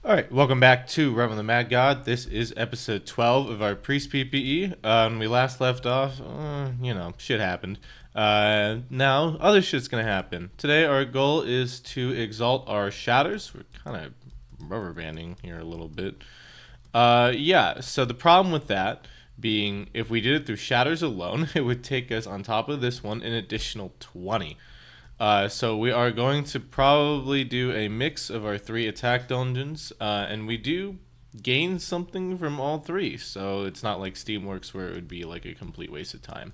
All right, welcome back to Realm of the Mad God. This is episode 12 of our Priest PPE. We last left off, shit happened. Now, other shit's gonna happen. Today, our goal is to exalt our shatters. We're kind of rubber banding here a little bit. So the problem with that being, if we did it through shatters alone, it would take us on top of this one an additional 20. So we are going to probably do a mix of our three attack dungeons, and we do gain something from all three. So it's not like Steamworks where it would be like a complete waste of time.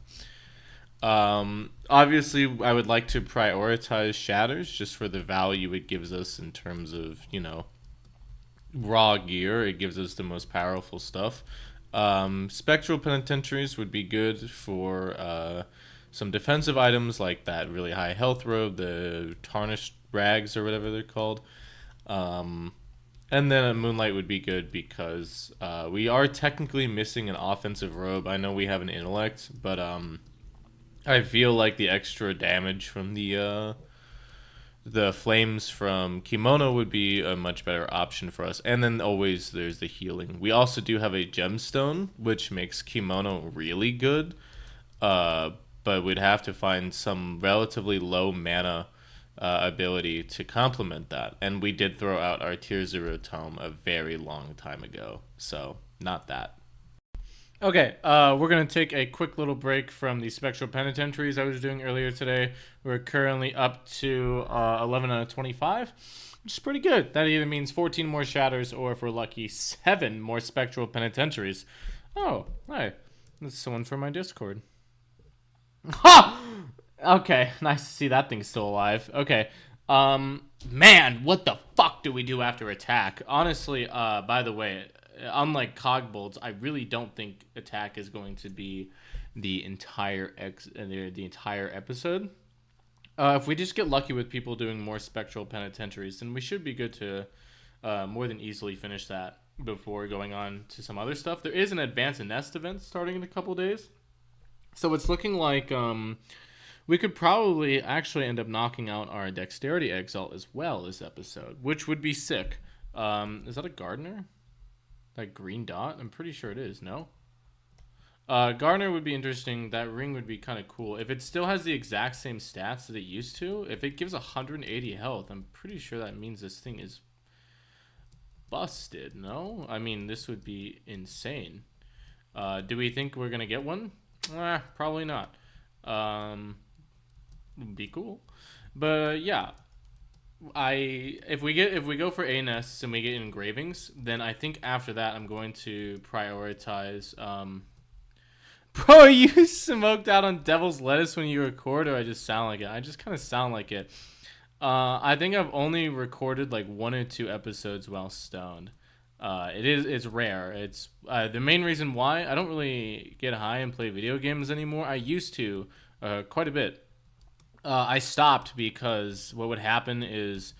Obviously, I would like to prioritize Shatters just for the value it gives us in terms of, raw gear. It gives us the most powerful stuff. Spectral Penitentiaries would be good for some defensive items like that really high health robe, the tarnished rags or whatever they're called. And then a Moonlight would be good because we are technically missing an offensive robe. I know we have an intellect, but I feel like the extra damage from the flames from kimono would be a much better option for us. And then always there's the healing. We also do have a gemstone, which makes kimono really good. Uh, but we'd have to find some relatively low mana ability to complement that. And we did throw out our tier 0 tome a very long time ago. So, not that. Okay, we're going to take a quick little break from the spectral penitentiaries I was doing earlier today. We're currently up to 11 out of 25, which is pretty good. That either means 14 more shatters or, if we're lucky, 7 more spectral penitentiaries. Oh, hi. This is someone from my Discord. Ha! Okay, nice to see that thing's still alive. Okay. Man, what the fuck do we do after attack? Honestly, by the way, unlike Cogbolts, I really don't think attack is going to be the entire the entire episode. If we just get lucky with people doing more spectral penitentiaries, then we should be good to more than easily finish that before going on to some other stuff. There is an Advance and Nest event starting in a couple days. So it's looking like we could probably actually end up knocking out our Dexterity Exalt as well this episode, which would be sick. Is that a Gardener? That green dot? I'm pretty sure it is, no? Gardener would be interesting. That ring would be kind of cool. If it still has the exact same stats that it used to, if it gives 180 health, I'm pretty sure that means this thing is busted, no? I mean, this would be insane. Do we think we're going to get one? Probably not. Would be cool. But yeah, if we go for A nests and we get engravings, then I think after that I'm going to prioritize. Bro, are you smoked out on Devil's Lettuce when you record, or I just sound like it? I just kind of sound like it. I think I've only recorded like 1 or 2 episodes while stoned. It's rare. It's the main reason why I don't really get high and play video games anymore. I used to quite a bit. I stopped because what would happen is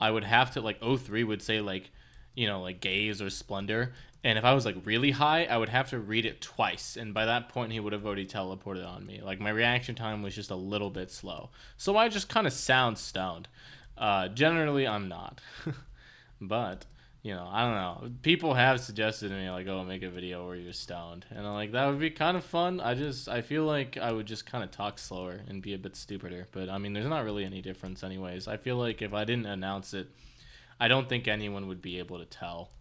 I would have to, like, O3 would say, like, like gaze or splendor, and if I was like really high, I would have to read it twice, and by that point he would have already teleported on me. Like, my reaction time was just a little bit slow, so I just kind of sound stoned. Generally I'm not. But I don't know. People have suggested to me, like, oh, make a video where you're stoned. And I'm like, that would be kind of fun. I feel like I would just kind of talk slower and be a bit stupider. But, I mean, there's not really any difference anyways. I feel like if I didn't announce it, I don't think anyone would be able to tell.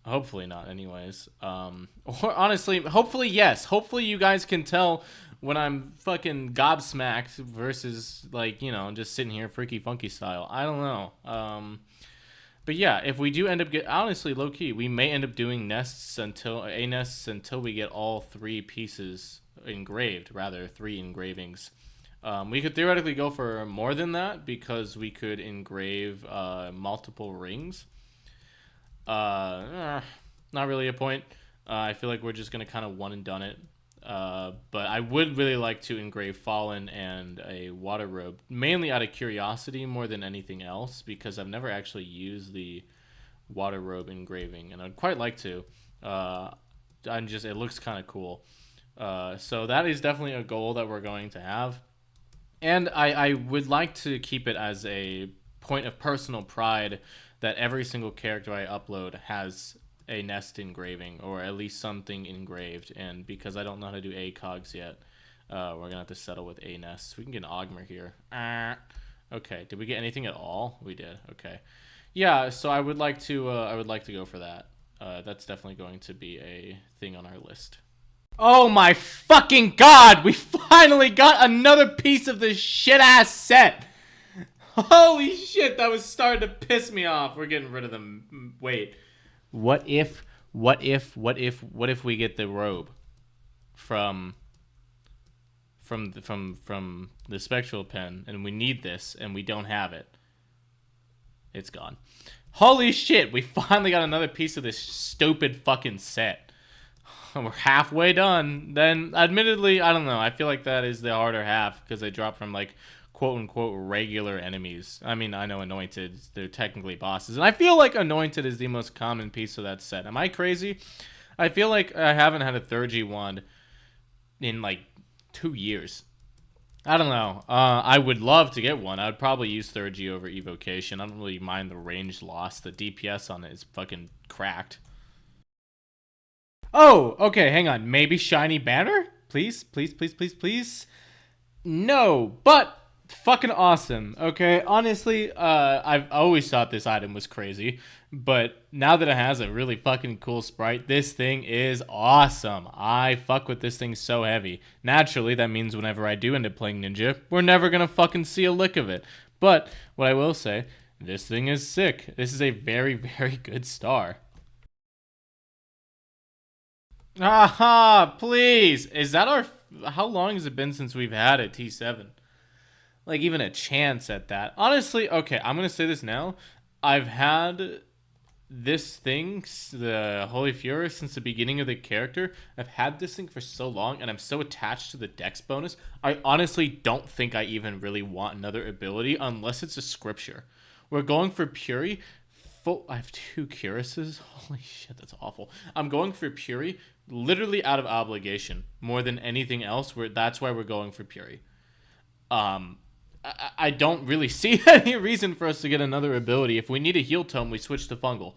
Hopefully not anyways. Or honestly, hopefully yes. Hopefully you guys can tell when I'm fucking gobsmacked versus, like, just sitting here freaky funky style. I don't know. But yeah, if we do end up honestly, low key, we may end up doing nests until we get all 3 pieces engraved, rather 3 engravings. We could theoretically go for more than that because we could engrave multiple rings. Not really a point. I feel like we're just gonna kind of one and done it. But I would really like to engrave Fallen and a Water Robe, mainly out of curiosity more than anything else, because I've never actually used the Water Robe engraving, and I'd quite like to. It looks kind of cool. So that is definitely a goal that we're going to have. And I would like to keep it as a point of personal pride that every single character I upload has a nest engraving or at least something engraved. And because I don't know how to do ACOGs yet, we're gonna have to settle with a nest. We can get an Augmer here. Okay, did we get anything at all? We did. Okay, yeah. So I would like to go for that. That's definitely going to be a thing on our list. Oh my fucking god! We finally got another piece of this shit ass set. Holy shit, that was starting to piss me off. We're getting rid of them. Wait. What if we get the robe from the spectral pen and we need this and we don't have it? It's gone. Holy shit, we finally got another piece of this stupid fucking set. We're halfway done. Then, admittedly, I don't know. I feel like that is the harder half because they drop from like quote unquote regular enemies. I mean, I know Anointed, they're technically bosses. And I feel like Anointed is the most common piece of that set. Am I crazy? I feel like I haven't had a 3G wand in like 2 years. I don't know. I would love to get one. I would probably use 3G over Evocation. I don't really mind the range loss. The DPS on it is fucking cracked. Oh, okay, hang on. Maybe Shiny Banner? Please, please, please, please, please. No, but fucking awesome. Okay, honestly, I've always thought this item was crazy, but now that it has a really fucking cool sprite, this thing is awesome. I fuck with this thing so heavy. Naturally, that means whenever I do end up playing Ninja, we're never gonna fucking see a lick of it. But what I will say, this thing is sick. This is a very, very good star. Aha, please. Is that our... How long has it been since we've had a T7? Like, even a chance at that. Honestly, okay, I'm going to say this now. I've had this thing, the Holy Fury, since the beginning of the character. I've had this thing for so long, and I'm so attached to the Dex bonus. I honestly don't think I even really want another ability unless it's a scripture. We're going for Puri. I have 2 Curiouses. Holy shit, that's awful. I'm going for Puri literally out of obligation more than anything else. That's why we're going for Puri. I don't really see any reason for us to get another ability. If we need a heal tome, we switch to fungal.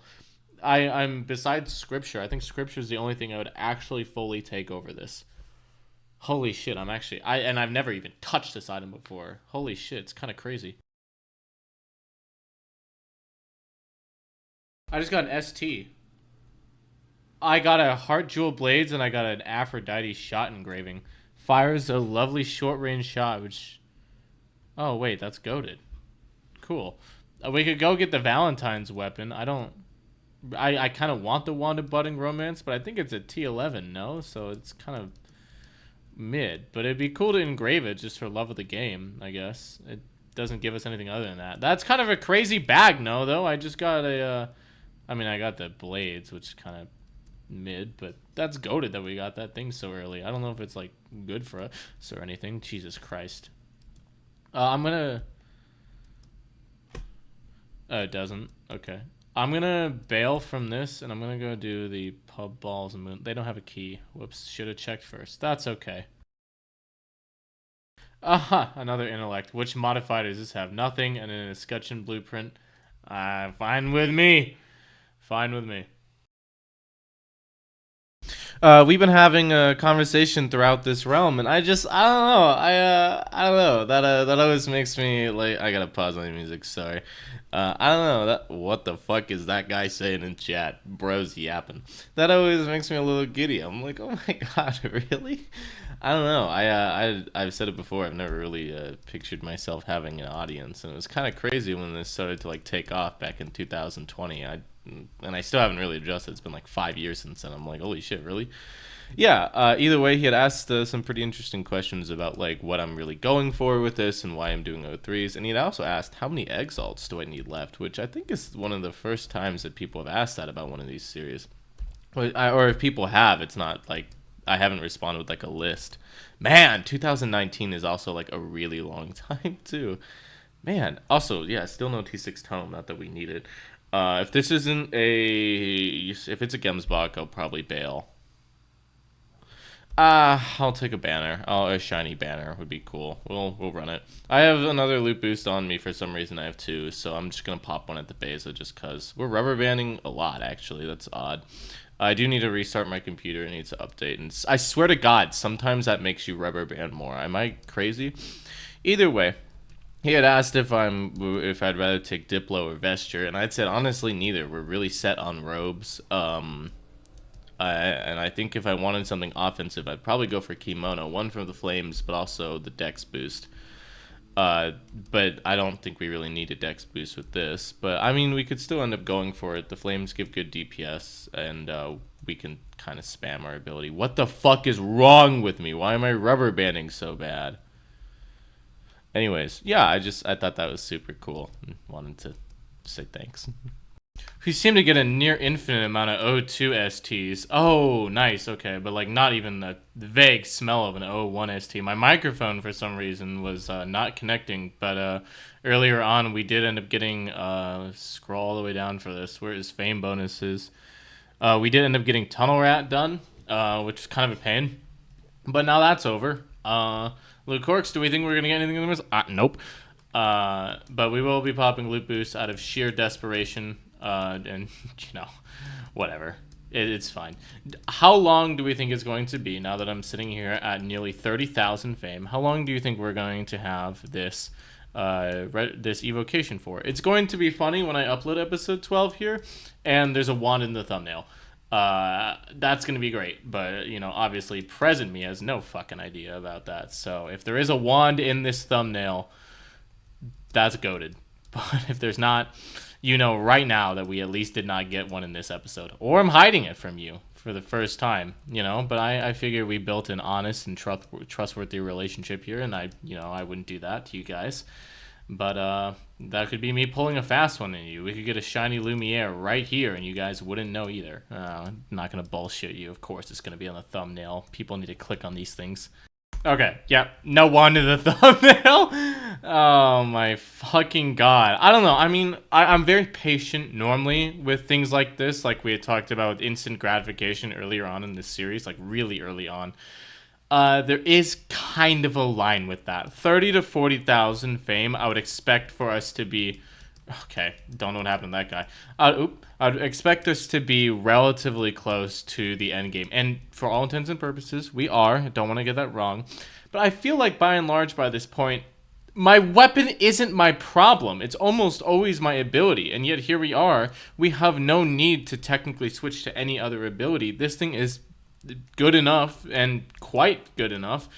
I'm besides scripture. I think scripture is the only thing I would actually fully take over this. Holy shit, I've never even touched this item before. Holy shit, it's kind of crazy. I just got an ST. I got a Heart Jewel Blades and I got an Aphrodite shot engraving. Fires a lovely short range shot, which... Oh, wait, that's goated. Cool. We could go get the Valentine's weapon. I kind of want the Wand of Budding Romance, but I think it's a T11, no? So it's kind of mid. But it'd be cool to engrave it just for love of the game, I guess. It doesn't give us anything other than that. That's kind of a crazy bag, no, though. I just got a... I got the Blades, which is kind of mid, but that's goated that we got that thing so early. I don't know if it's, like, good for us or anything. Jesus Christ. I'm gonna... it doesn't. Okay. I'm gonna bail from this, and I'm gonna go do the Pub Balls and Moon. They don't have a key. Whoops. Should have checked first. That's okay. Aha, another intellect. Which modifier does this have? Nothing, and an escutcheon blueprint. Fine with me. Fine with me. We've been having a conversation throughout this realm, and I don't know. I don't know. That always makes me like. I gotta pause on the music. Sorry. I don't know. What the fuck is that guy saying in chat? Bro's yapping. That always makes me a little giddy. I'm like, oh my god, really? I don't know. I've said it before. I've never really pictured myself having an audience, and it was kind of crazy when this started to like take off back in 2020. And I still haven't really adjusted. It's been like 5 years since then. I'm like, holy shit, really? Yeah. Either way, he had asked some pretty interesting questions about like what I'm really going for with this and why I'm doing O3s, and he had also asked how many exalts do I need left, which I think is one of the first times that people have asked that about one of these series. Or if people have, it's not like I haven't responded with like a list. Man, 2019 is also like a really long time too. Man, also, yeah, still no T6 tome, not that we need it. If this isn't if it's a Gemsbach, I'll probably bail. I'll take a banner. A shiny banner would be cool. We'll run it. I have another loot boost on me for some reason. I have two, so I'm just gonna pop one at the beza just cause we're rubber banding a lot. Actually, that's odd. I do need to restart my computer. It needs to update, and I swear to God, sometimes that makes you rubber band more. Am I crazy? Either way, he had asked if I'd rather take Diplo or Vesture, and I'd said honestly neither. We're really set on robes. And I think if I wanted something offensive, I'd probably go for Kimono. One for the flames, but also the dex boost. But I don't think we really need a dex boost with this. But I mean, we could still end up going for it. The flames give good DPS, and we can kind of spam our ability. What the fuck is wrong with me? Why am I rubber banding so bad? Anyways, yeah, I thought that was super cool and wanted to say thanks. We seem to get a near infinite amount of O2 STs. Oh, nice. Okay, but like not even the vague smell of an O1 ST. My microphone for some reason was not connecting, but earlier on we did end up getting scroll all the way down for this. Where is fame bonuses? We did end up getting Tunnel Rat done, which is kind of a pain. But now that's over. Luke Corks, do we think we're gonna get anything in this? Nope. But we will be popping loot boosts out of sheer desperation. And whatever. It's fine. How long do we think it's going to be now that I'm sitting here at nearly 30,000 fame? How long do you think we're going to have this this evocation for? It's going to be funny when I upload episode 12 here, and there's a wand in the thumbnail. That's going to be great, but obviously present me has no fucking idea about that. So if there is a wand in this thumbnail, that's goated. But if there's not, right now that we at least did not get one in this episode. Or I'm hiding it from you for the first time, But I figure we built an honest and trustworthy relationship here, and I wouldn't do that to you guys. But that could be me pulling a fast one in you. We could get a shiny Lumiere right here, and you guys wouldn't know either. I'm not going to bullshit you. Of course, it's going to be on the thumbnail. People need to click on these things. Okay, yep. No one to the thumbnail. Oh my fucking god. I don't know. I mean, I'm very patient normally with things like this, like we had talked about with instant gratification earlier on in this series, like really early on. There is kind of a line with that. 30 to 40,000 fame, I would expect for us to be... Okay, don't know what happened to that guy. I'd expect us to be relatively close to the end game. And for all intents and purposes, we are. Don't want to get that wrong. But I feel like by and large by this point, my weapon isn't my problem. It's almost always my ability. And yet here we are. We have no need to technically switch to any other ability. This thing is good enough and quite good enough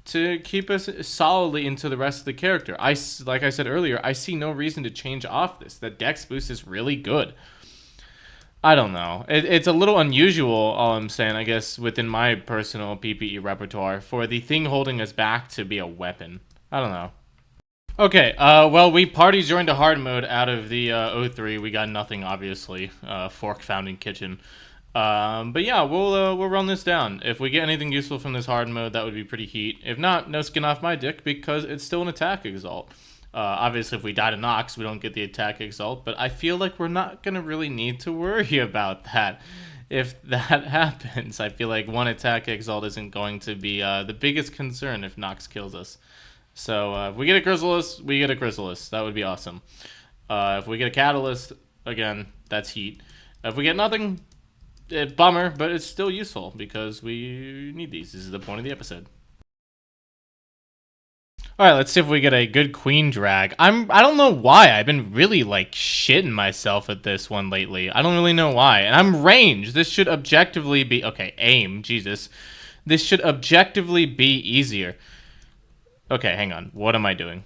to keep us solidly into the rest of the character. Like I said earlier, I see no reason to change off this. The dex boost is really good. I don't know. It's a little unusual, all I'm saying, I guess, within my personal PPE repertoire, for the thing holding us back to be a weapon. I don't know. Okay, well, we party joined a hard mode out of the O3. We got nothing, obviously. Fork found in kitchen. But yeah, we'll run this down. If we get anything useful from this hard mode, that would be pretty heat. If not, no skin off my dick, because it's still an attack exalt. Obviously, if we die to Nox, we don't get the attack exalt, but I feel like we're not going to really need to worry about that. If that happens, I feel like one attack exalt isn't going to be the biggest concern if Nox kills us. So if we get a Chrysalis, we get a Chrysalis. That would be awesome. If we get a Catalyst, again, that's heat. If we get nothing... bummer, but it's still useful because we need these. This is the point of the episode. All right, let's see if we get a good queen drag. I don't know why. I've been really like shitting myself at this one lately. I don't really know why. And I'm ranged. This should objectively be okay. Aim, Jesus. This should objectively be easier. Okay, hang on. What am I doing?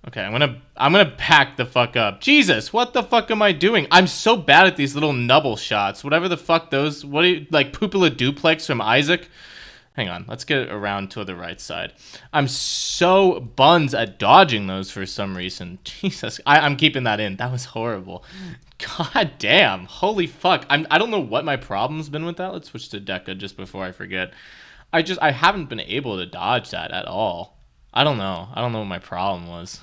Okay, I'm gonna pack the fuck up. Jesus, what the fuck am I doing? I'm so bad at these little nubble shots. Whatever the fuck those, what are you, like Pupilla Duplex from Isaac? Hang on, let's get around to the right side. I'm so buns at dodging those for some reason. Jesus, I'm keeping that in. That was horrible. God damn, holy fuck. I don't know what my problem's been with that. Let's switch to Deca just before I forget. I haven't been able to dodge that at all. I don't know what my problem was.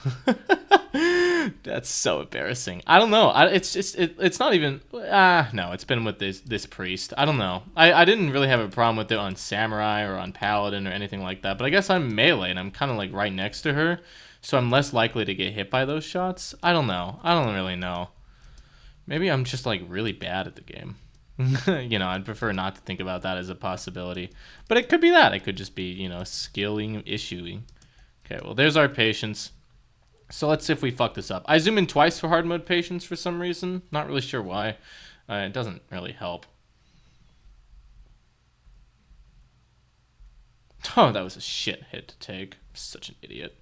That's so embarrassing. I don't know. It's just it's not even. No, it's been with this priest. I don't know. I didn't really have a problem with it on samurai or on paladin or anything like that. But I guess I'm melee and I'm kind of like right next to her, so I'm less likely to get hit by those shots. I don't know. I don't really know. Maybe I'm just like really bad at the game. I'd prefer not to think about that as a possibility. But it could be that. It could just be, skilling issuing. Okay, well, there's our patience. So let's see if we fuck this up. I zoom in twice for hard mode patience for some reason. Not really sure why. It doesn't really help. Oh, that was a shit hit to take. I'm such an idiot.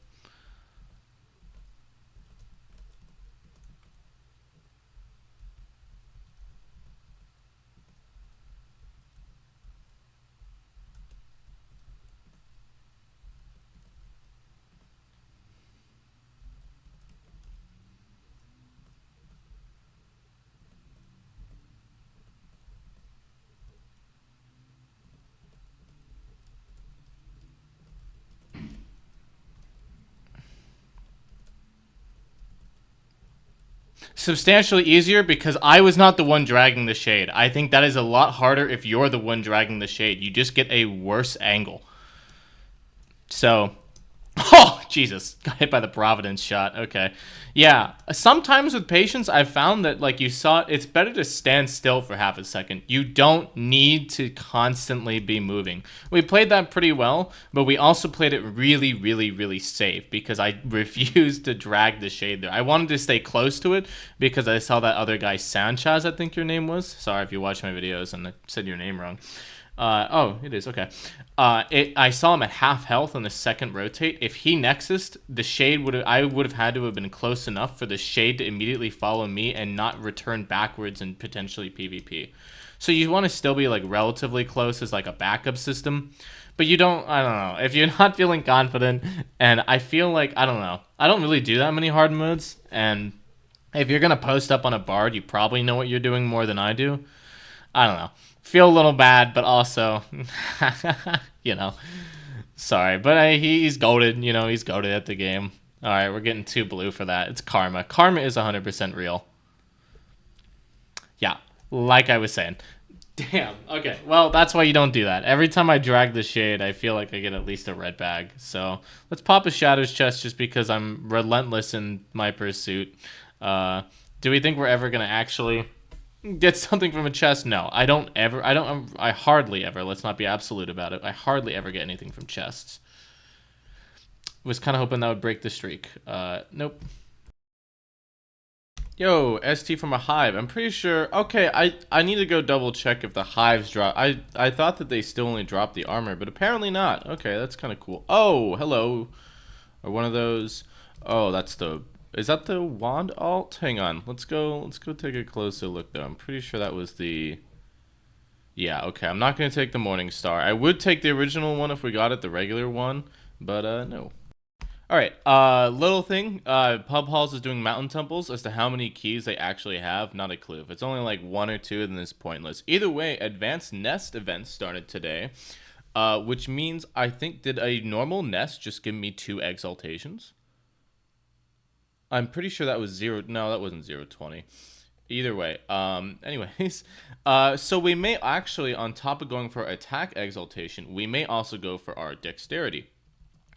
Substantially easier because I was not the one dragging the shade. I think that is a lot harder if you're the one dragging the shade. You just get a worse angle. So, oh, Jesus. Got hit by the Providence shot. Okay. Yeah. Sometimes with patience, I've found that, like you saw, it's better to stand still for half a second. You don't need to constantly be moving. We played that pretty well, but we also played it really, really, really safe because I refused to drag the shade there. I wanted to stay close to it because I saw that other guy, Sanchez, I think your name was. Sorry if you watch my videos and I said your name wrong. It is okay. I saw him at half health on the second rotate. If he nexused, the shade I would have had to have been close enough for the shade to immediately follow me and not return backwards and potentially PvP. So you want to still be like relatively close as like a backup system, but you don't. I don't know if you're not feeling confident. And I feel like I don't know. I don't really do that many hard modes, and if you're gonna post up on a bard, you probably know what you're doing more than I do. I don't know. Feel a little bad, but also, sorry. But he's goated. He's goated at the game. All right, we're getting 2 blue for that. It's karma. Karma is 100% real. Yeah, like I was saying. Damn. Okay. Well, that's why you don't do that. Every time I drag the shade, I feel like I get at least a red bag. So let's pop a Shadow's Chest just because I'm relentless in my pursuit. Do we think we're ever going to actually get something from a chest? No, I don't ever. I hardly ever. Let's not be absolute about it. I hardly ever get anything from chests. Was kind of hoping that would break the streak. Nope. Yo, ST from a hive. I'm pretty sure. Okay, I need to go double check if the hives drop. I thought that they still only dropped the armor, but apparently not. Okay, that's kind of cool. Oh, hello. Or one of those. Oh, that's the. Is that the wand alt? Hang on. Let's go take a closer look though. I'm pretty sure that was the. Yeah, okay. I'm not going to take the Morning Star. I would take the original one if we got it, the regular one, but no. All right. Little thing. Pub Halls is doing mountain temples. As to how many keys they actually have, not a clue. If it's only like 1 or 2, then it's pointless. Either way, Advanced Nest events started today, which means I think did a normal nest just give me 2 exaltations? I'm pretty sure that was 0. No, that wasn't 020. Either way, anyways, so we may actually, on top of going for attack exaltation, we may also go for our dexterity,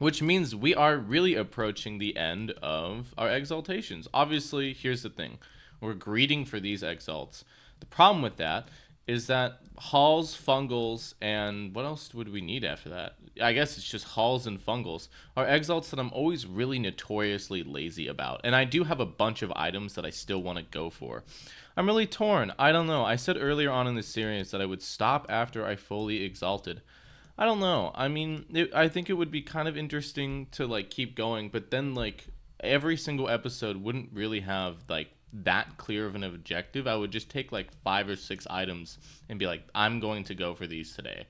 which means we are really approaching the end of our exaltations. Obviously, here's the thing. We're greeting for these exalts. The problem with that is that halls, fungals, and what else would we need after that? I guess it's just halls and fungals are exalts that I'm always really notoriously lazy about. And I do have a bunch of items that I still want to go for. I'm really torn. I don't know. I said earlier on in the series that I would stop after I fully exalted. I don't know. I mean, I think it would be kind of interesting to like keep going, but then like every single episode wouldn't really have like that clear of an objective. I would just take like 5 or 6 items and be like, I'm going to go for these today,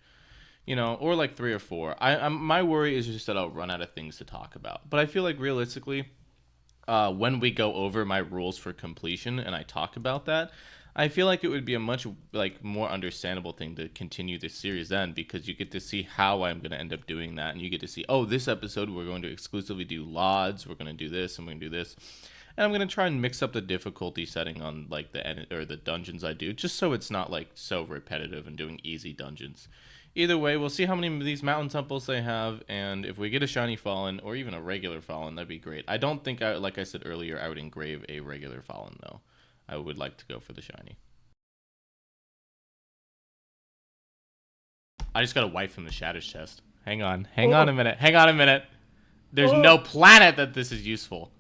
or like 3 or 4. My worry is just that I'll run out of things to talk about. But I feel like realistically, when we go over my rules for completion and I talk about that, I feel like it would be a much like more understandable thing to continue this series then, because you get to see how I'm going to end up doing that, and you get to see, oh, this episode we're going to exclusively do LODs, we're going to do this, and we're going to do this. And I'm going to try and mix up the difficulty setting on like the dungeons I do, just so it's not like so repetitive and doing easy dungeons. Either way, we'll see how many of these mountain temples they have, and if we get a shiny fallen or even a regular fallen, that'd be great. I don't think like I said earlier, I would engrave a regular fallen though. I would like to go for the shiny. I just got a wipe from the Shatters chest. Hang on a minute. There's no planet that this is useful.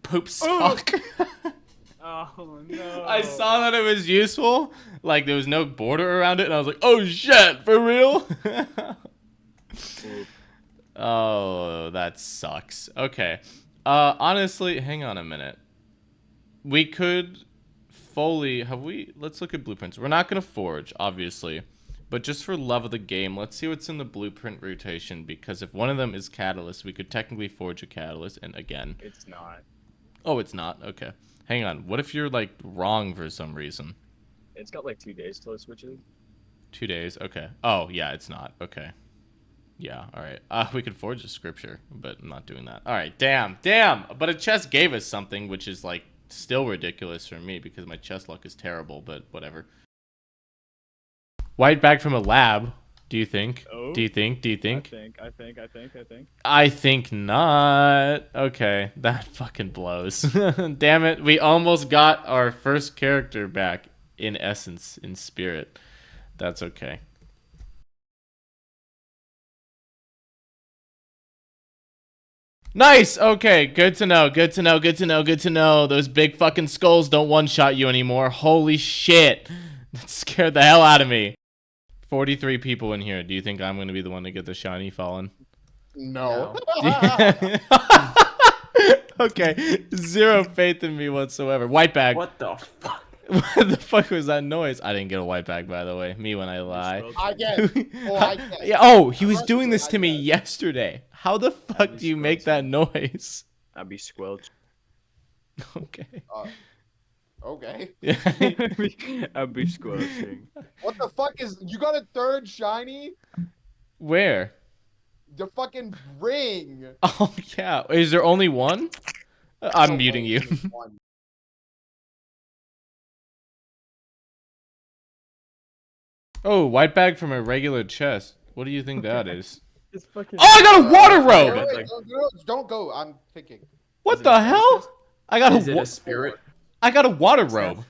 Poop sock. Oh no. I saw that it was useful. Like there was no border around it, and I was like, oh shit, for real? Oh, that sucks. Okay. Honestly, hang on a minute. We could fully let's look at blueprints. We're not gonna forge, obviously. But just for love of the game, let's see what's in the blueprint rotation, because if one of them is catalyst, we could technically forge a catalyst, and again... It's not. Oh, it's not? Okay. Hang on. What if you're, like, wrong for some reason? It's got, like, 2 days till it switches. 2 days? Okay. Oh, yeah, it's not. Okay. Yeah, alright. We could forge a scripture, but I'm not doing that. Alright, damn! But a chest gave us something, which is, like, still ridiculous for me, because my chest luck is terrible, but whatever. White bag from a lab, do you think? Oh, do you think? I think not. Okay, that fucking blows. Damn it, we almost got our first character back in essence, in spirit. That's okay. Nice! Okay, good to know. Those big fucking skulls don't one-shot you anymore. Holy shit. That scared the hell out of me. 43 people in here. Do you think I'm going to be the one to get the shiny fallen? No. Okay. Zero faith in me whatsoever. White bag. What the fuck? What the fuck was that noise? I didn't get a white bag, by the way. Me when I lie. I get. Yeah, oh, he was doing this to me yesterday. How the fuck do you make that noise? I'd be squelched. Okay. Okay. I'd be squelching. What the fuck is... You got a third shiny? Where? The fucking ring. Oh, yeah. Is there only one? I'm muting you. Oh, white bag from a regular chest. What do you think that is? Oh, I got a water robe! Wait, don't go. I'm thinking. What the hell? I got Is it a spirit? I got a water robe.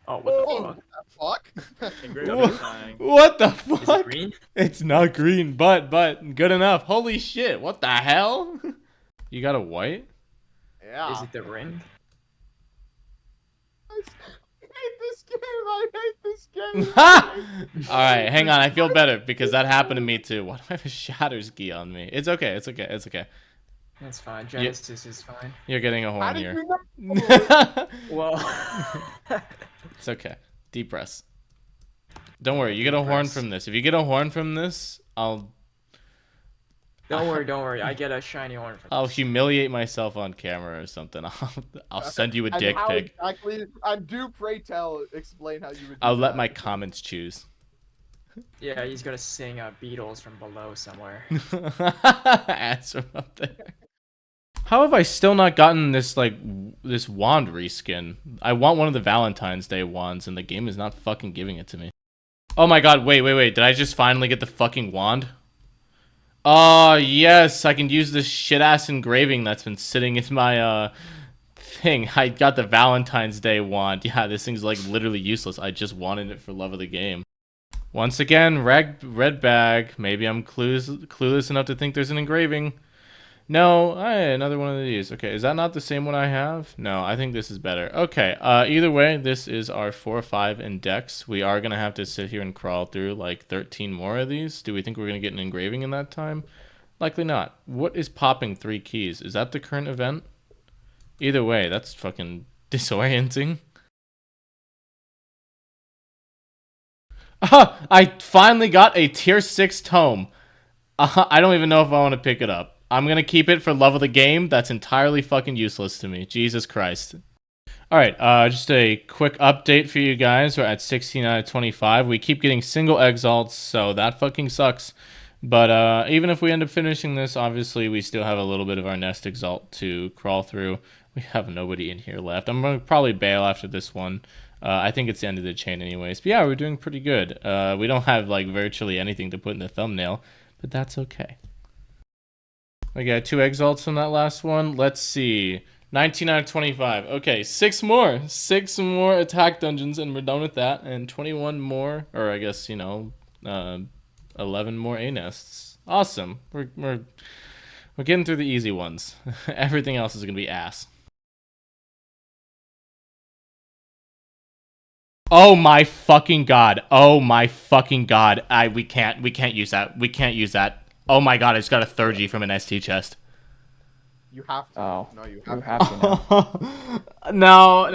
Oh, what the fuck? What the fuck? Is it green? It's not green, but good enough. Holy shit! What the hell? You got a white? Yeah. Is it the ring? I hate this game. All right, hang on. I feel better because that happened to me too. Why do I have a Shatters key on me? It's okay. That's fine. Genesis is fine. You're getting a horn here. Well, it's okay. Deep press. Don't worry. You get a horn from this. If you get a horn from this, I'll... Don't worry. I get a shiny horn from this. I'll humiliate myself on camera or something. I'll send you a dick pic. Exactly, and do pray tell, explain how you would do I'll let that. my comments choose. Yeah, he's gonna sing Beatles from below somewhere. Ads from up there. How have I still not gotten this this wand reskin? I want one of the Valentine's Day wands, and the game is not fucking giving it to me. Oh my god! Wait! Did I just finally get the fucking wand? Oh yes, I can use this shit ass engraving that's been sitting in my thing. I got the Valentine's Day wand. Yeah, this thing's like literally useless. I just wanted it for love of the game. Once again, red bag. Maybe I'm clueless enough to think there's an engraving. No, another one of these. Okay, is that not the same one I have? No, I think this is better. Okay, either way, this is our 4 or 5 in Dex. We are going to have to sit here and crawl through like 13 more of these. Do we think we're going to get an engraving in that time? Likely not. What is popping 3 keys? Is that the current event? Either way, that's fucking disorienting. Ah, I finally got a tier 6 tome. I don't even know if I want to pick it up. I'm going to keep it for love of the game. That's entirely fucking useless to me. Jesus Christ. Alright, just a quick update for you guys. We're at 16 out of 25. We keep getting single exalts, so that fucking sucks. But even if we end up finishing this, obviously we still have a little bit of our nest exalt to crawl through. We have nobody in here left. I'm gonna probably bail after this one. I think it's the end of the chain anyways. But yeah, we're doing pretty good. We don't have like virtually anything to put in the thumbnail, but that's okay. I got 2 exalts from that last one. Let's see. 19 out of 25. Okay, 6 more. 6 more attack dungeons and we're done with that. And 21 more, or I guess, 11 more A-nests. Awesome. We're getting through the easy ones. Everything else is going to be ass. Oh my fucking god. Oh my fucking god. We can't use that. We can't use that. Oh my god, I just got a 30 from an ST chest. You have to. Oh, No, you you have have to now. No. You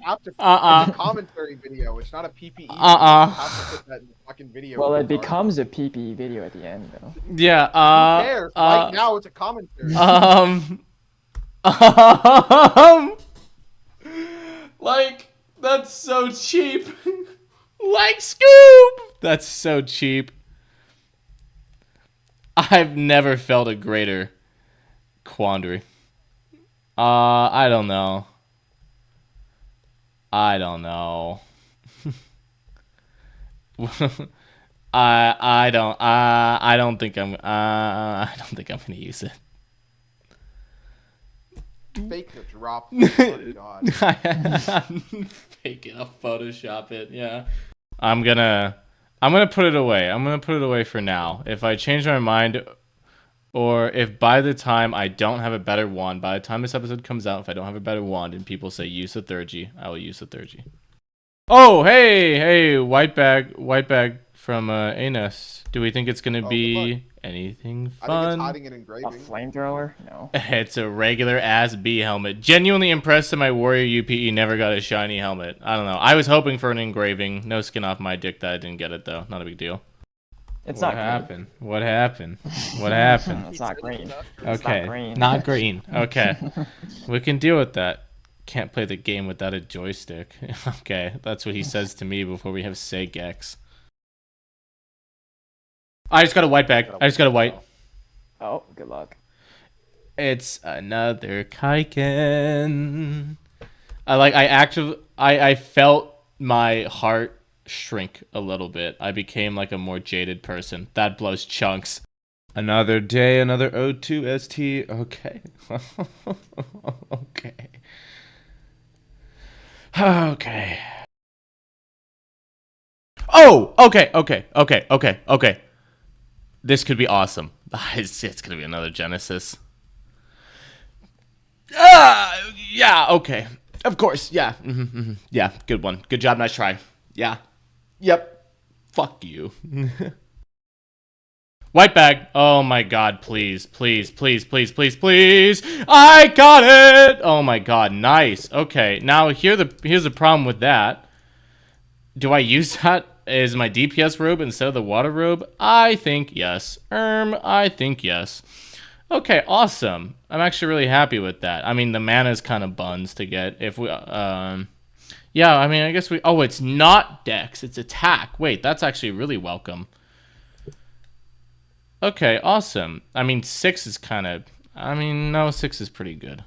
have to. It's a commentary video. It's not a PPE. You have to put that in the fucking video. Well, it becomes a PPE video at the end, though. Yeah. Who cares? Right now, it's a commentary. Like, that's so cheap. Like Scoob! That's so cheap. I've never felt a greater quandary. I don't know. I don't think I'm gonna use it. Fake the drop. Oh, God. Fake it. I'll Photoshop it. Yeah. I'm gonna put it away. I'm gonna put it away for now. If I change my mind, or if by the time I don't have a better wand, by the time this episode comes out, if I don't have a better wand and people say use the 3G, I will use the 3G. Oh, hey, white bag from Anus. Do we think it's gonna be anything fun? I think it's hiding in A engraving. flamethrower? No. It's a regular ass B helmet. Genuinely impressed that my Warrior UPE never got a shiny helmet. I don't know. I was hoping for an engraving. No skin off my dick that I didn't get it though. Not a big deal. It's What not happened? What happened? What happened? It's not green. Okay. not green. Not green. Okay. We can deal with that. Can't play the game without a joystick. Okay. That's what he says to me before we have Segex. I just got a white bag. I just got a white. Oh, good luck. It's another Kaiken. I felt my heart shrink a little bit. I became like a more jaded person. That blows chunks. Another day, another O2 ST. Okay. Okay. Okay. Oh, okay. This could be awesome. It's gonna be another Genesis. Yeah, okay. Of course, yeah. Yeah, good one. Good job, nice try. Yeah. Yep. Fuck you. White bag. Oh my god, please. I got it! Oh my god, nice. Okay, now here's the problem with that. Do I use that as my DPS robe instead of the water robe? I think yes. I think yes. Okay, awesome. I'm actually really happy with that. I mean, the mana's kind of buns to get. If we, yeah, I mean, I guess we, oh, it's not Dex, it's attack. Wait, that's actually really welcome. Okay, awesome. I mean, 6 is kind of, I mean, no, 6 is pretty good.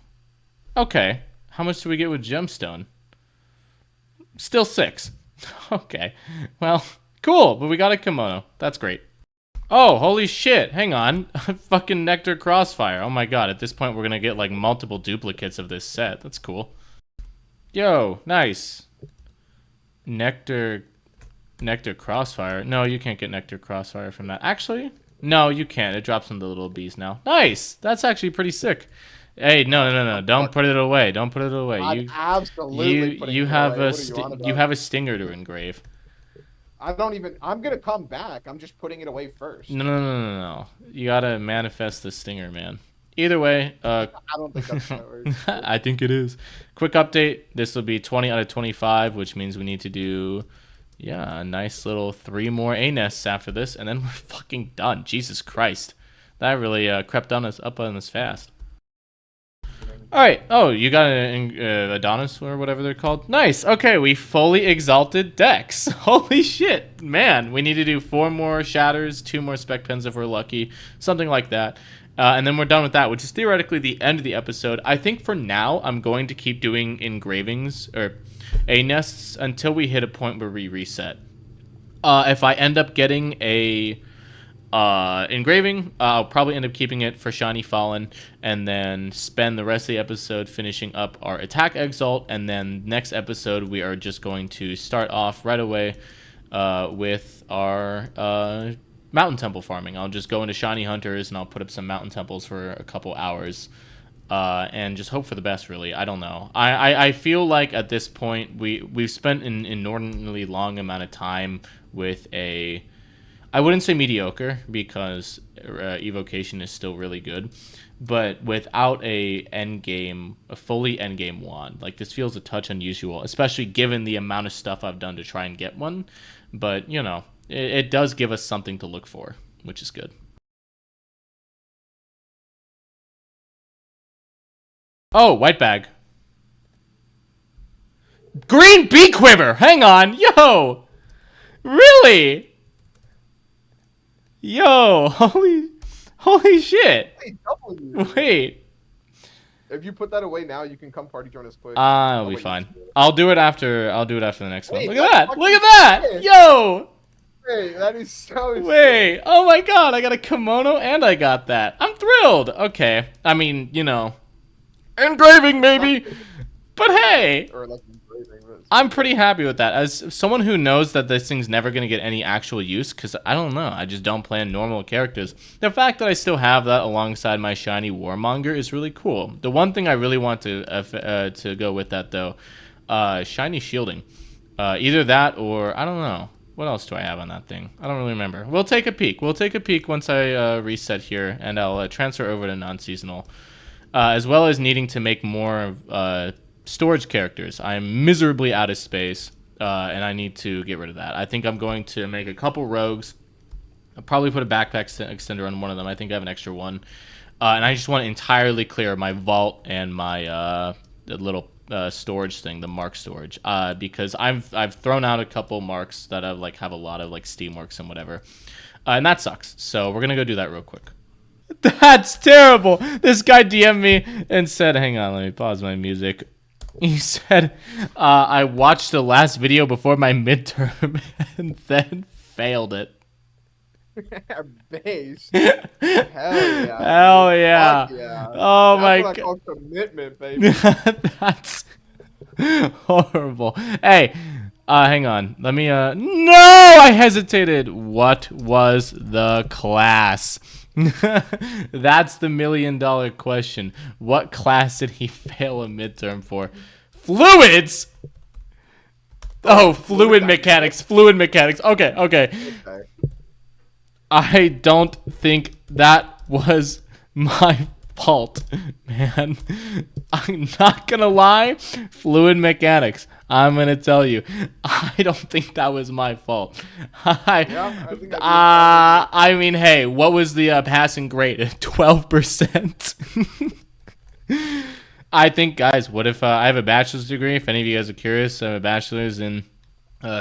Okay, how much do we get with gemstone? Still 6. Okay, well, cool, but we got a kimono. That's great. Oh, holy shit, hang on. Fucking Nectar Crossfire. Oh my god, at this point we're gonna get like multiple duplicates of this set. That's cool. Yo, nice. Nectar Crossfire. No, you can't get Nectar Crossfire from that. Actually, no, you can't. It drops into the little bees now. Nice. That's actually pretty sick. Hey, no. Don't put it away. Don't put it away. I'm absolutely putting it away. You have a stinger to engrave. I'm gonna come back. I'm just putting it away first. No. You gotta manifest the stinger, man. Either way, I don't think that's how it works. I think it is. Quick update. This will be 20 out of 25, which means we need to do, yeah, a nice little 3 more A-nests after this, and then we're fucking done. Jesus Christ. That really crept up on us fast. All right. Oh, you got an Adonis or whatever they're called. Nice. Okay, we fully exalted Dex. Holy shit, man! We need to do 4 more shatters, 2 more spec pens if we're lucky, something like that, and then we're done with that, which is theoretically the end of the episode. I think for now I'm going to keep doing engravings or A nests until we hit a point where we reset. If I end up getting a engraving, I'll probably end up keeping it for Shiny Fallen, and then spend the rest of the episode finishing up our attack exalt, and then next episode we are just going to start off right away with our mountain temple farming. I'll just go into Shiny Hunters and I'll put up some mountain temples for a couple hours. And just hope for the best, really. I don't know. I feel like at this point we've spent an inordinately long amount of time with a... I wouldn't say mediocre, because evocation is still really good, but without a fully endgame wand, like, this feels a touch unusual, especially given the amount of stuff I've done to try and get one. But you know, it does give us something to look for, which is good. Oh, white bag. Green bee quiver. Hang on, yo, really? Yo, holy shit. Hey, W. Wait. If you put that away now, you can come party join us quick. It'll be fine. I'll do it after the next one. Wait, Look at that. Look at that. that. Yo. Hey, that is so Wait. Oh my god, I got a kimono and I got that. I'm thrilled. Okay. I mean, you know, engraving maybe. But hey, or like engraving, I'm pretty happy with that. As someone who knows that this thing's never going to get any actual use, because I don't know, I just don't play normal characters. The fact that I still have that alongside my shiny Warmonger is really cool. The one thing I really want to go with that, though, shiny shielding. Either that or, I don't know. What else do I have on that thing? I don't really remember. We'll take a peek. We'll take a peek once I reset here, and I'll transfer over to non-seasonal. As well as needing to make more storage characters. I'm miserably out of space, and I need to get rid of that. I think I'm going to make a couple rogues. I'll probably put a backpack extender on one of them. I think I have an extra one. And I just want to entirely clear my vault and my the little storage thing, the mark storage, because I've thrown out a couple marks that have a lot of Steamworks and whatever, and that sucks. So we're gonna go do that real quick. That's terrible. This guy DM'd me and said, hang on, let me pause my music. He said, I watched the last video before my midterm and then failed it. Base. Hell yeah. Hell yeah. Yeah. Oh That's my what I call god. commitment, baby. That's horrible. Hey, hang on. Let me, no, I hesitated. What was the class? That's the $1 million question. What class did he fail a midterm for? Fluids? Oh, fluid mechanics. Fluid mechanics. Okay. I don't think that was my fault, man. I'm not gonna lie. Fluid mechanics. I'm gonna tell you, I don't think that was my fault. I mean, hey, what was the passing grade? 12%. I think, guys, what if I have a bachelor's degree? If any of you guys are curious, I have a bachelor's in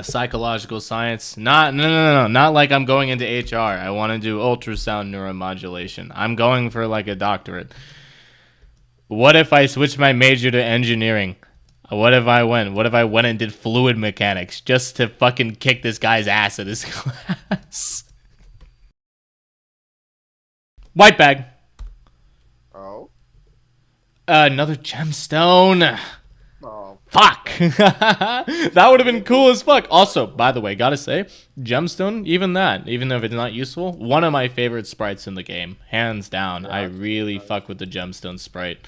psychological science. No, not like I'm going into HR. I want to do ultrasound neuromodulation. I'm going for a doctorate. What if I switched my major to engineering? What if I went and did fluid mechanics just to fucking kick this guy's ass at his class? White bag. Oh. Another gemstone. Oh. Fuck. That would have been cool as fuck. Also, by the way, gotta say, gemstone, even though if it's not useful, one of my favorite sprites in the game, hands down. I really fuck with the gemstone sprite.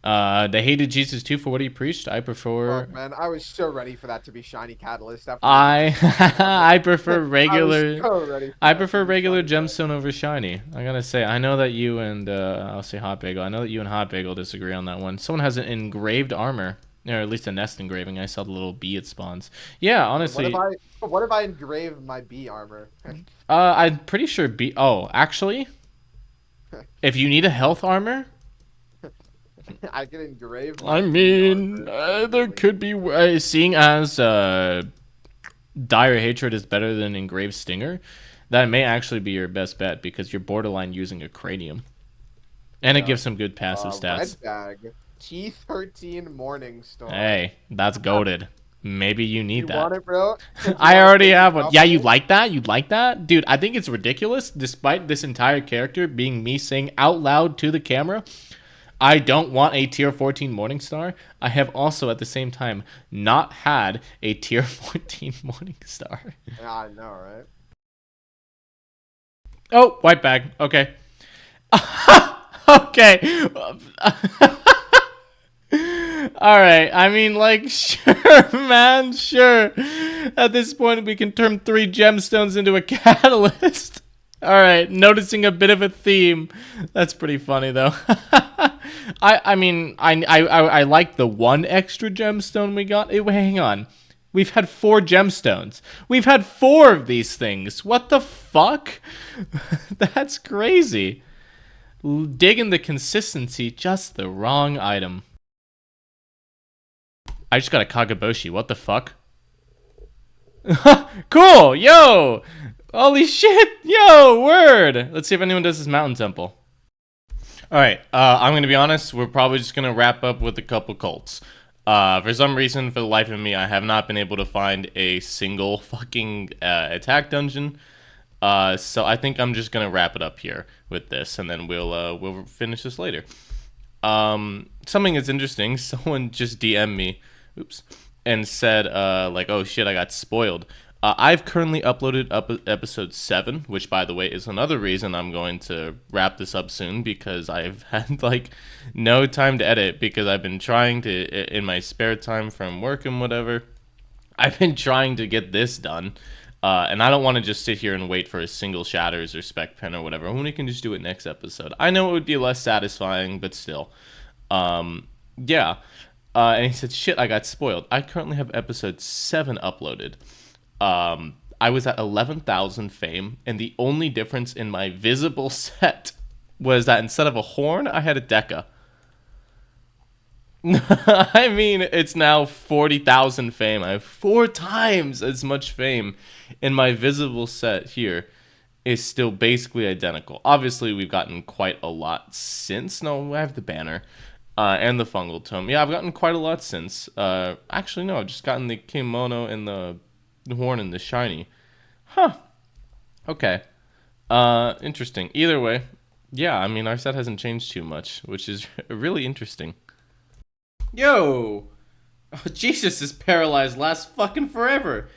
They hated Jesus too for what he preached. I prefer. Fuck, man, I was so ready for that to be shiny catalyst. After I prefer regular. I prefer regular gemstone over shiny. I gotta say, I know that you and I'll say Hot Bagel. I know that you and Hot Bagel disagree on that one. Someone has an engraved armor, or at least a nest engraving. I saw the little bee it spawns. Yeah, honestly. What if I engrave my bee armor? I'm pretty sure bee. Oh, actually, if you need a health armor. I can engrave. I mean, there could be seeing as Dire Hatred is better than Engraved Stinger. That may actually be your best bet because you're borderline using a cranium, and it gives some good passive stats. Red bag, T13 Morningstar. Hey, that's goated. Maybe you need You that. want it, bro? I already have one. Yeah, you like that? You like that? Dude, I think it's ridiculous, despite this entire character being me saying out loud to the camera, I don't want a tier 14 Morningstar. I have also, at the same time, not had a tier 14 Morningstar. Yeah, I know, right? Oh, white bag. Okay. Okay. Alright, I mean, like, sure, man, sure. At this point, we can turn 3 gemstones into a catalyst. Alright, noticing a bit of a theme. That's pretty funny, though. I mean, I like the 1 extra gemstone we got. Wait, hang on. We've had 4 gemstones. We've had 4 of these things. What the fuck? That's crazy. Digging the consistency, just the wrong item. I just got a Kagaboshi. What the fuck? Cool! Yo! Holy shit! Yo! Word! Let's see if anyone does this mountain temple. Alright, I'm gonna be honest. We're probably just gonna wrap up with a couple cults. For some reason, for the life of me, I have not been able to find a single fucking attack dungeon. So I think I'm just gonna wrap it up here with this, and then we'll finish this later. Something that's interesting. Someone just DM'd me, oops, and said like, oh shit, I got spoiled. I've currently uploaded episode 7, which, by the way, is another reason I'm going to wrap this up soon, because I've had, like, no time to edit, because I've been trying to, in my spare time from work and whatever, I've been trying to get this done, and I don't want to just sit here and wait for a single Shatters or Spec Pen or whatever, when we can just do it next episode. I know it would be less satisfying, but still. Yeah. And he said, shit, I got spoiled. I currently have episode 7 uploaded. I was at 11,000 fame, and the only difference in my visible set was that instead of a horn, I had a Deca. I mean, it's now 40,000 fame. I have 4 times as much fame, and my visible set here is still basically identical. Obviously, we've gotten quite a lot since. No, I have the banner. And the fungal tome. Yeah, I've gotten quite a lot since. Actually, no, I've just gotten the kimono and the horn and the shiny. Huh. Okay. Interesting. Either way, yeah, I mean, our set hasn't changed too much, which is really interesting. Yo! Oh, Jesus is paralyzed lasts fucking forever.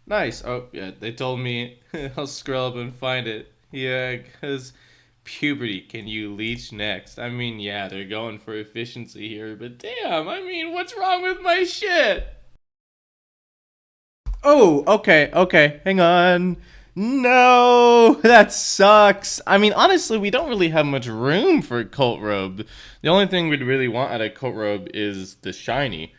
Nice. Oh, yeah, they told me I'll scroll up and find it. Yeah, because puberty, can you leech next? I mean, yeah, they're going for efficiency here, but damn, I mean, what's wrong with my shit? Oh, okay, hang on. No, that sucks. I mean, honestly, we don't really have much room for Cult Robe. The only thing we'd really want out of Cult Robe is the shiny.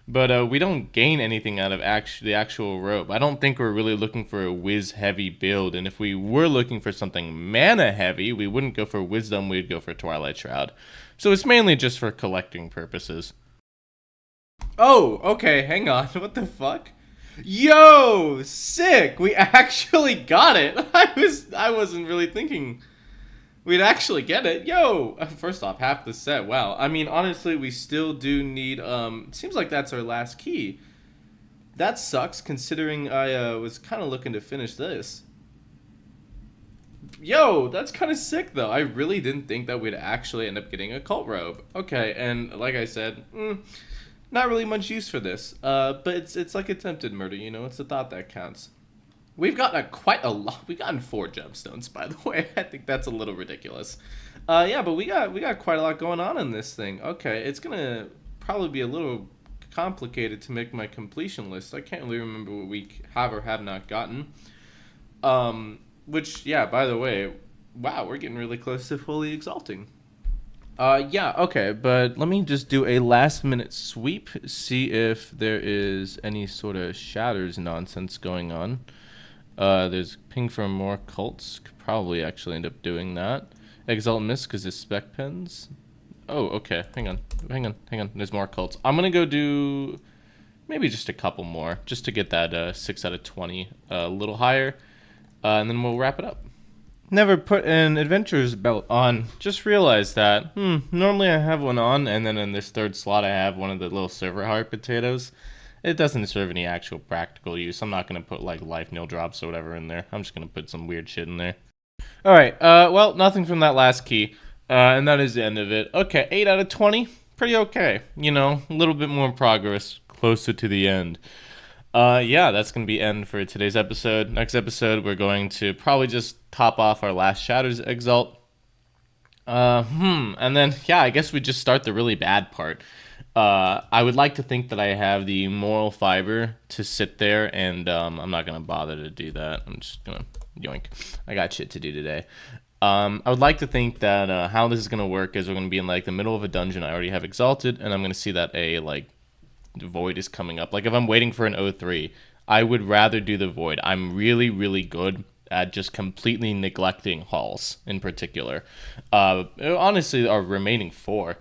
But we don't gain anything out of the actual robe. I don't think we're really looking for a whiz-heavy build. And if we were looking for something mana-heavy, we wouldn't go for Wisdom, we'd go for Twilight Shroud. So it's mainly just for collecting purposes. Oh, okay, hang on. What the fuck? Yo, sick! We actually got it. I wasn't really thinking we'd actually get it. Yo, first off, half the set. Wow. I mean, honestly, we still do need, it seems like that's our last key. That sucks, considering I was kind of looking to finish this. Yo, that's kind of sick, though. I really didn't think that we'd actually end up getting a Cult Robe. Okay, and like I said, not really much use for this. But it's like attempted murder, you know? It's the thought that counts. We've gotten quite a lot. We've gotten 4 gemstones, by the way. I think that's a little ridiculous. Yeah, but we got quite a lot going on in this thing. Okay, it's gonna probably be a little complicated to make my completion list. I can't really remember what we have or have not gotten. Which, yeah, by the way, wow, we're getting really close to fully exalting. Yeah, okay, but let me just do a last-minute sweep, see if there is any sort of Shatters nonsense going on. There's ping for more cults. Could probably actually end up doing that. Exalt Miss because it's spec pens. Oh, okay. Hang on. There's more cults. I'm gonna go do maybe just a couple more, just to get that 6 out of 20 a little higher, and then we'll wrap it up. Never put an adventurer's belt on. Just realized that. Normally I have one on, and then in this third slot I have one of the little silver heart potatoes. It doesn't serve any actual practical use. I'm not gonna put like life nil drops or whatever in there. I'm just gonna put some weird shit in there. Alright, well, nothing from that last key. And that is the end of it. Okay, 8 out of 20. Pretty okay. You know, a little bit more progress closer to the end. Yeah, that's going to be end for today's episode. Next episode, we're going to probably just top off our last Shatters Exalt. And then, yeah, I guess we just start the really bad part. I would like to think that I have the moral fiber to sit there, and I'm not going to bother to do that. I'm just going to yoink. I got shit to do today. I would like to think that how this is going to work is we're going to be in like the middle of a dungeon I already have exalted, and I'm going to see that a like void is coming up. Like if I'm waiting for an O3, I would rather do the void. I'm really, really good at just completely neglecting halls in particular. Honestly, our remaining 4.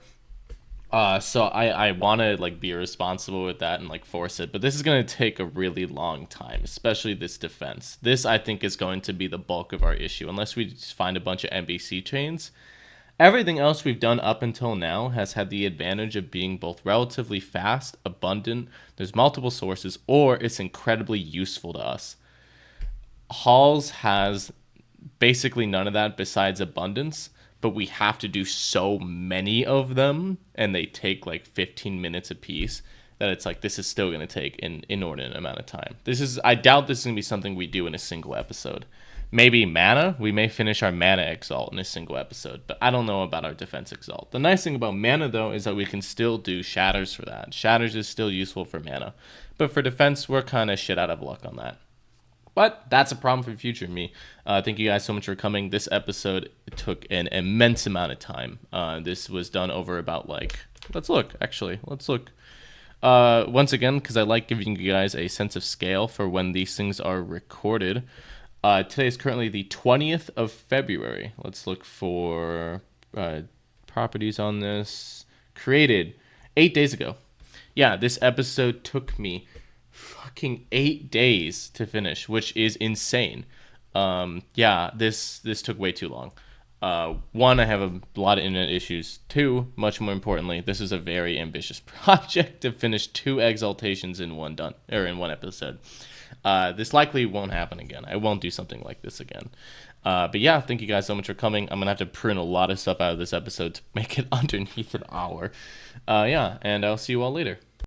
So I want to like be responsible with that and like force it, but this is going to take a really long time, especially this defense. This I think is going to be the bulk of our issue unless we just find a bunch of NBC chains. Everything else we've done up until now has had the advantage of being both relatively fast, abundant, there's multiple sources, or it's incredibly useful to us. Halls has basically none of that besides abundance, but we have to do so many of them, and they take like 15 minutes a piece, that it's like this is still going to take an inordinate amount of time. I doubt this is going to be something we do in a single episode. Maybe mana, we may finish our mana exalt in a single episode, but I don't know about our defense exalt. The nice thing about mana though is that we can still do shatters for that. Shatters is still useful for mana, but for defense we're kind of shit out of luck on that. But that's a problem for future me. Thank you guys so much for coming. This episode took an immense amount of time. This was done over about like, let's look. Once again, because I like giving you guys a sense of scale for when these things are recorded. Today is currently the 20th of February. Let's look for properties on this. Created 8 days ago. Yeah, this episode took me fucking 8 days to finish, which is insane. Yeah, this took way too long. 1, I have a lot of internet issues. 2, much more importantly, this is a very ambitious project to finish 2 exaltations in one episode. This likely won't happen again. I won't do something like this again. But yeah, thank you guys so much for coming. I'm going to have to prune a lot of stuff out of this episode to make it underneath an hour. Yeah, and I'll see you all later.